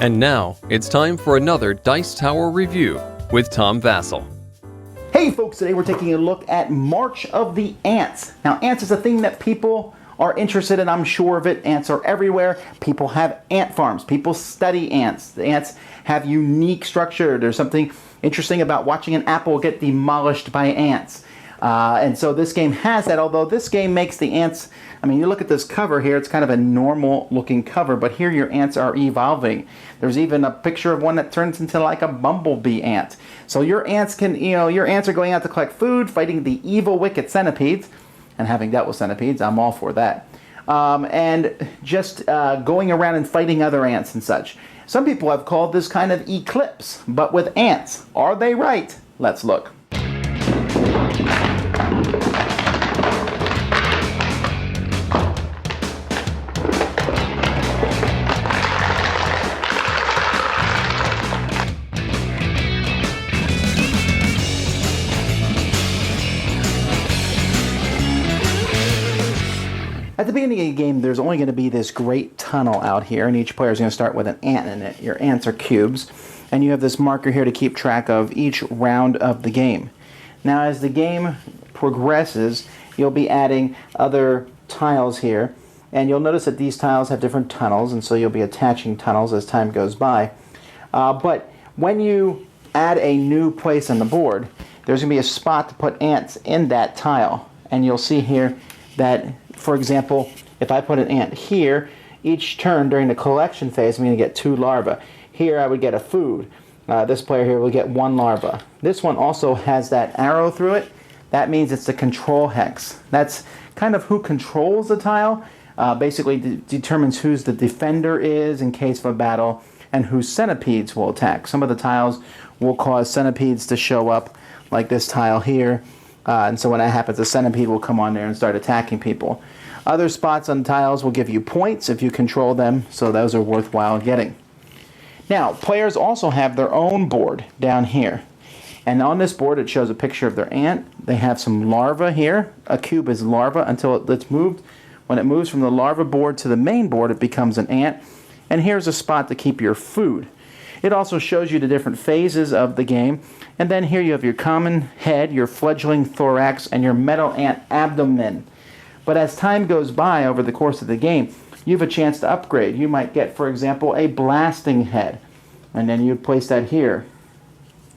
And now, it's time for another Dice Tower review with Tom Vasel. Hey folks, today we're taking a look at March of the Ants. Now, ants is a thing that people are interested in, I'm sure of it. Ants are everywhere. People have ant farms. People study ants. The ants have unique structure. There's something interesting about watching an apple get demolished by ants. And so this game has that, although this game makes the ants, I mean, you look at this cover here, it's kind of a normal looking cover, but here your ants are evolving. There's even a picture of one that turns into like a bumblebee ant. So your ants can, your ants are going out to collect food, fighting the evil, wicked centipedes, and having dealt with centipedes, I'm all for that. And just going around and fighting other ants and such. Some people have called this kind of eclipse, but with ants. Are they right? Let's look. At the beginning of the game, there's only going to be this great tunnel out here, and each player is going to start with an ant in it. Your ants are cubes, and you have this marker here to keep track of each round of the game. Now, as the game progresses, you'll be adding other tiles here, and you'll notice that these tiles have different tunnels, and so you'll be attaching tunnels as time goes by. But when you add a new place on the board, there's going to be a spot to put ants in that tile, and you'll see here that, for example, if I put an ant here, each turn during the collection phase, I'm going to get 2 larvae. Here I would get a food. This player here will get 1 larva. This one also has that arrow through it. That means it's the control hex. That's kind of who controls the tile. Basically determines who's the defender is in case of a battle and whose centipedes will attack. Some of the tiles will cause centipedes to show up, like this tile here. And so when that happens, a centipede will come on there and start attacking people. Other spots on tiles will give you points if you control them, so those are worthwhile getting. Now, players also have their own board down here. And on this board, it shows a picture of their ant. They have some larvae here. A cube is larva until it's moved. When it moves from the larva board to the main board, it becomes an ant. And here's a spot to keep your food. It also shows you the different phases of the game. And then here you have your common head, your fledgling thorax, and your metal ant abdomen. But as time goes by over the course of the game, you have a chance to upgrade. You might get, for example, a blasting head. And then you place that here.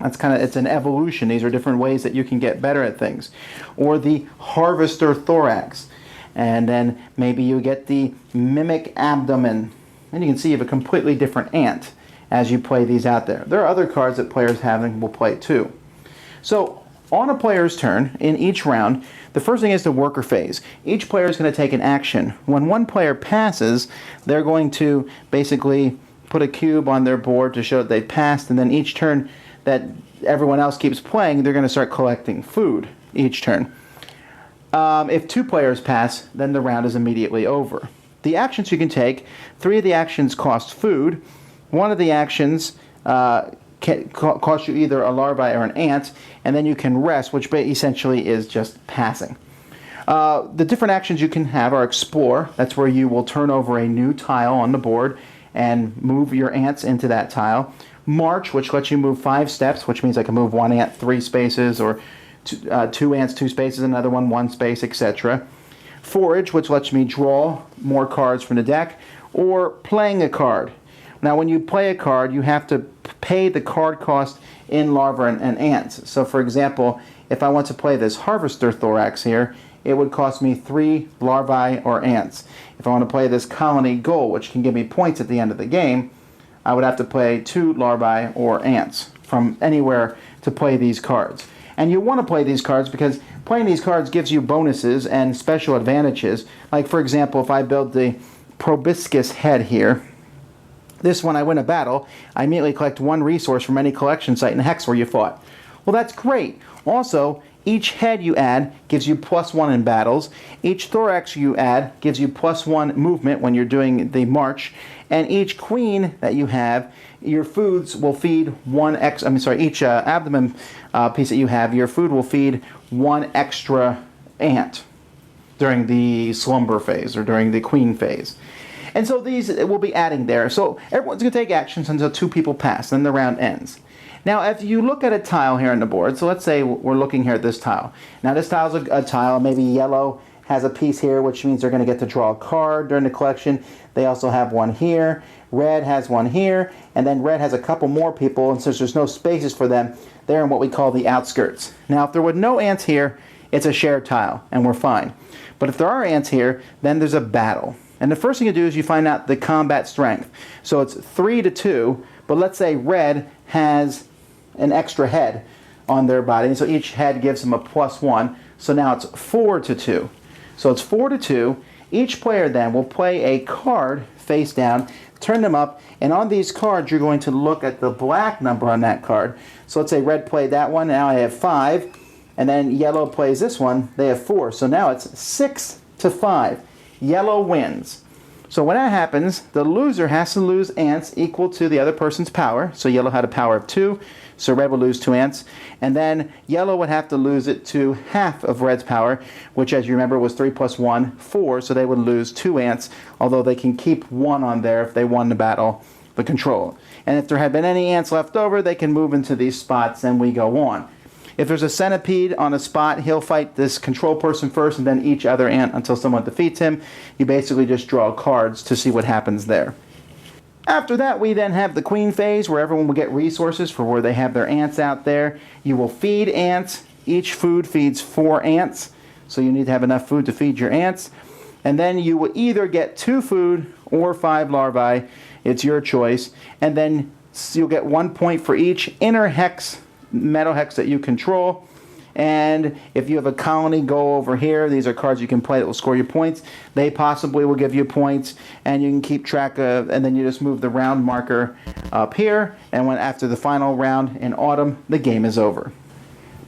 It's an evolution. These are different ways that you can get better at things. Or the harvester thorax. And then maybe you get the mimic abdomen. And you can see you have a completely different ant as you play these out there. There are other cards that players have and will play too. So on a player's turn, in each round, the first thing is the worker phase. Each player is going to take an action. When one player passes, they're going to basically put a cube on their board to show that they passed, and then each turn that everyone else keeps playing, they're going to start collecting food each turn. If 2 players pass, then the round is immediately over. The actions you can take, 3 of the actions cost food. 1 of the actions can cost you either a larvae or an ant, and then you can rest, which essentially is just passing. The different actions you can have are explore. That's where you will turn over a new tile on the board and move your ants into that tile. March, which lets you move 5 steps, which means I can move 1 ant 3 spaces, or 2 ants 2 spaces, another one 1 space, etc. Forage, which lets me draw more cards from the deck, or playing a card. Now, when you play a card, you have to pay the card cost in larvae and ants. So, for example, if I want to play this harvester thorax here, it would cost me 3 larvae or ants. If I want to play this colony goal, which can give me points at the end of the game, I would have to play 2 larvae or ants from anywhere to play these cards. And you want to play these cards because playing these cards gives you bonuses and special advantages. Like, for example, if I build the proboscis head here, this, when I win a battle, I immediately collect 1 resource from any collection site in the hex where you fought. Well, that's great. Also, each head you add gives you +1 in battles. Each thorax you add gives you +1 movement when you're doing the march. And each queen that you have, your foods will feed each abdomen piece that you have, your food will feed 1 extra ant during the slumber phase or during the queen phase. And so these will be adding there. So everyone's going to take actions until 2 people pass, then the round ends. Now, if you look at a tile here on the board, so let's say we're looking here at this tile. Now, this tile's a tile, maybe yellow has a piece here, which means they're going to get to draw a card during the collection. They also have one here. Red has one here, and then red has a couple more people, and since there's no spaces for them, they're in what we call the outskirts. Now, if there were no ants here, it's a shared tile, and we're fine. But if there are ants here, then there's a battle. And the first thing you do is you find out the combat strength. So it's 3-2, but let's say red has an extra head on their body, and so each head gives them a +1. So now it's 4-2. So it's 4-2. Each player then will play a card face down, turn them up, and on these cards you're going to look at the black number on that card. So let's say red played that one, now I have 5, and then yellow plays this one, they have 4. So now it's 6-5. Yellow wins. So when that happens, the loser has to lose ants equal to the other person's power. So yellow had a power of 2, so red would lose 2 ants. And then yellow would have to lose it to half of red's power, which as you remember was 3 + 1, 4, so they would lose 2 ants, although they can keep 1 on there if they won the battle, the control. And if there had been any ants left over, they can move into these spots and we go on. If there's a centipede on a spot, he'll fight this control person first and then each other ant until someone defeats him. You basically just draw cards to see what happens there. After that, we then have the queen phase where everyone will get resources for where they have their ants out there. You will feed ants. Each food feeds 4 ants, so you need to have enough food to feed your ants. And then you will either get 2 food or 5 larvae. It's your choice. And then you'll get 1 point for each inner hex, metal hex that you control. And if you have a colony, go over here. These are cards you can play that will score you points. They possibly will give you points, and you can keep track of, and then you just move the round marker up here, and when after the final round in autumn, the game is over.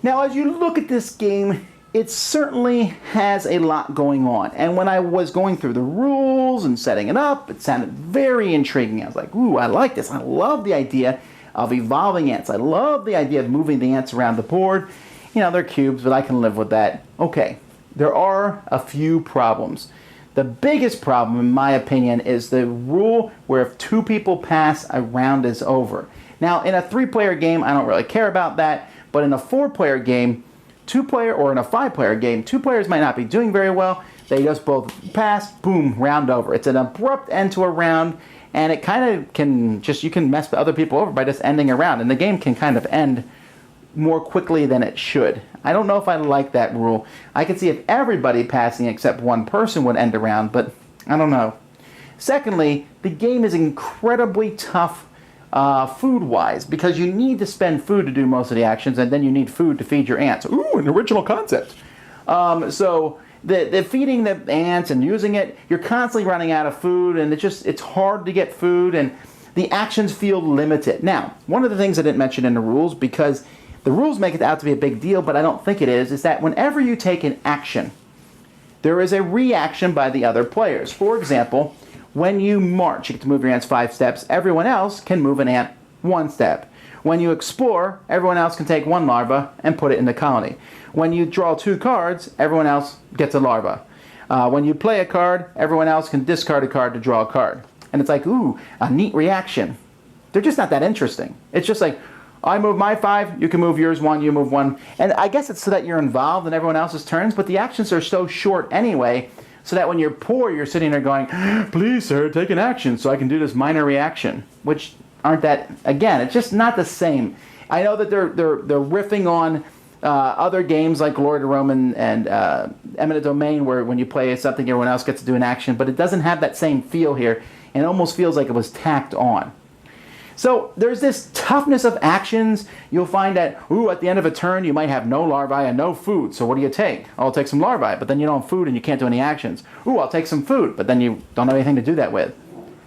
Now, as you look at this game, it certainly has a lot going on. And when I was going through the rules and setting it up, it sounded very intriguing. I was like, ooh, I like this. I love the idea of evolving ants. I love the idea of moving the ants around the board. You know, they're cubes, but I can live with that. Okay, there are a few problems. The biggest problem, in my opinion, is the rule where if 2 people pass, a round is over. Now, in a 3-player game, I don't really care about that, but in a 4-player game, 2-player, or in a 5-player game, 2 players might not be doing very well. They just both pass, boom, round over. It's an abrupt end to a round, and it kind of can just, you can mess other people over by just ending a round, and the game can kind of end more quickly than it should. I don't know if I like that rule. I could see if everybody passing except one person would end a round, but I don't know. Secondly, the game is incredibly tough food-wise, because you need to spend food to do most of the actions, and then you need food to feed your ants. Ooh, an original concept. So the feeding the ants and using it, you're constantly running out of food, and it's hard to get food, and the actions feel limited. Now, one of the things I didn't mention in the rules, because the rules make it out to be a big deal, but I don't think it is that whenever you take an action, there is a reaction by the other players. For example, when you march, you get to move your ants 5 steps. Everyone else can move an ant 1 step. When you explore, everyone else can take 1 larva and put it in the colony. When you draw 2 cards, everyone else gets a larva. When you play a card, everyone else can discard a card to draw a card. And it's like, ooh, a neat reaction. They're just not that interesting. It's just like, I move my 5, you can move yours 1, you move 1. And I guess it's so that you're involved in everyone else's turns, but the actions are so short anyway, so that when you're poor, you're sitting there going, please, sir, take an action so I can do this minor reaction, which aren't that, again, it's just not the same. I know that they're riffing on other games like Glory to Rome and Eminent Domain, where when you play something, everyone else gets to do an action, but it doesn't have that same feel here, and it almost feels like it was tacked on. So there's this toughness of actions. You'll find that, ooh, at the end of a turn, you might have no larvae and no food. So what do you take? I'll take some larvae, but then you don't have food and you can't do any actions. Ooh, I'll take some food, but then you don't have anything to do that with.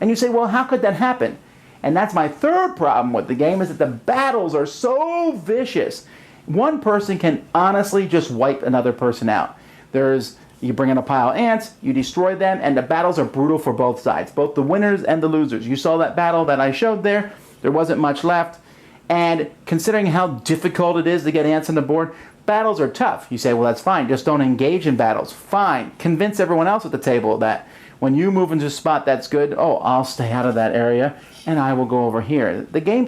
And you say, well, how could that happen? And that's my third problem with the game, is that the battles are so vicious. One person can honestly just wipe another person out. You bring in a pile of ants, you destroy them, and the battles are brutal for both sides, both the winners and the losers. You saw that battle that I showed there. There wasn't much left. And considering how difficult it is to get ants on the board, battles are tough. You say, well, that's fine. Just don't engage in battles. Fine. Convince everyone else at the table of that. When you move into a spot that's good, oh, I'll stay out of that area and I will go over here. The game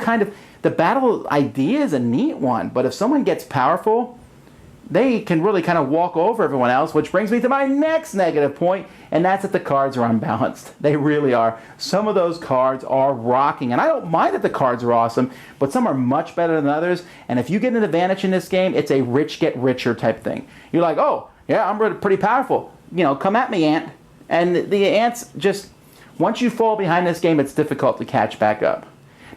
the battle idea is a neat one, but if someone gets powerful, they can really kind of walk over everyone else, which brings me to my next negative point, and that's that the cards are unbalanced. They really are. Some of those cards are rocking, and I don't mind that the cards are awesome, but some are much better than others, and if you get an advantage in this game, it's a rich get richer type thing. You're like, oh, yeah, I'm pretty powerful. Come at me, ant. And the ants just, once you fall behind this game, it's difficult to catch back up.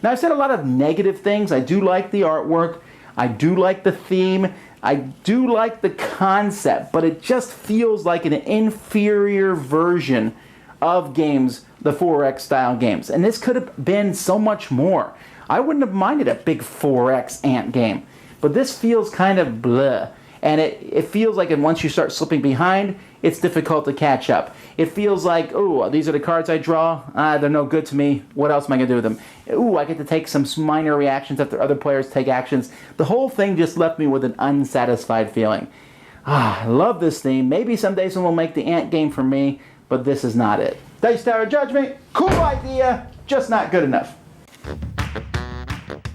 Now, I've said a lot of negative things. I do like the artwork. I do like the theme. I do like the concept, but it just feels like an inferior version of games, the 4X style games. And this could have been so much more. I wouldn't have minded a big 4X ant game, but this feels kind of bleh. And it feels like once you start slipping behind, it's difficult to catch up. It feels like, oh, these are the cards I draw. They're no good to me. What else am I going to do with them? Ooh, I get to take some minor reactions after other players take actions. The whole thing just left me with an unsatisfied feeling. I love this theme. Maybe someday someone will make the ant game for me, but this is not it. Dice Tower Judgment, cool idea, just not good enough.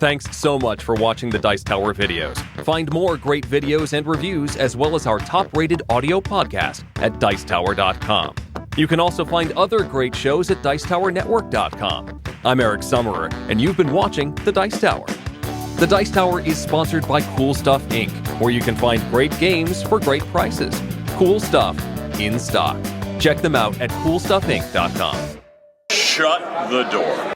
Thanks so much for watching the Dice Tower videos. Find more great videos and reviews, as well as our top-rated audio podcast at Dicetower.com. You can also find other great shows at Dicetowernetwork.com. I'm Eric Summerer, and you've been watching The Dice Tower. The Dice Tower is sponsored by Cool Stuff Inc., where you can find great games for great prices. Cool stuff in stock. Check them out at CoolStuffInc.com. Shut the door.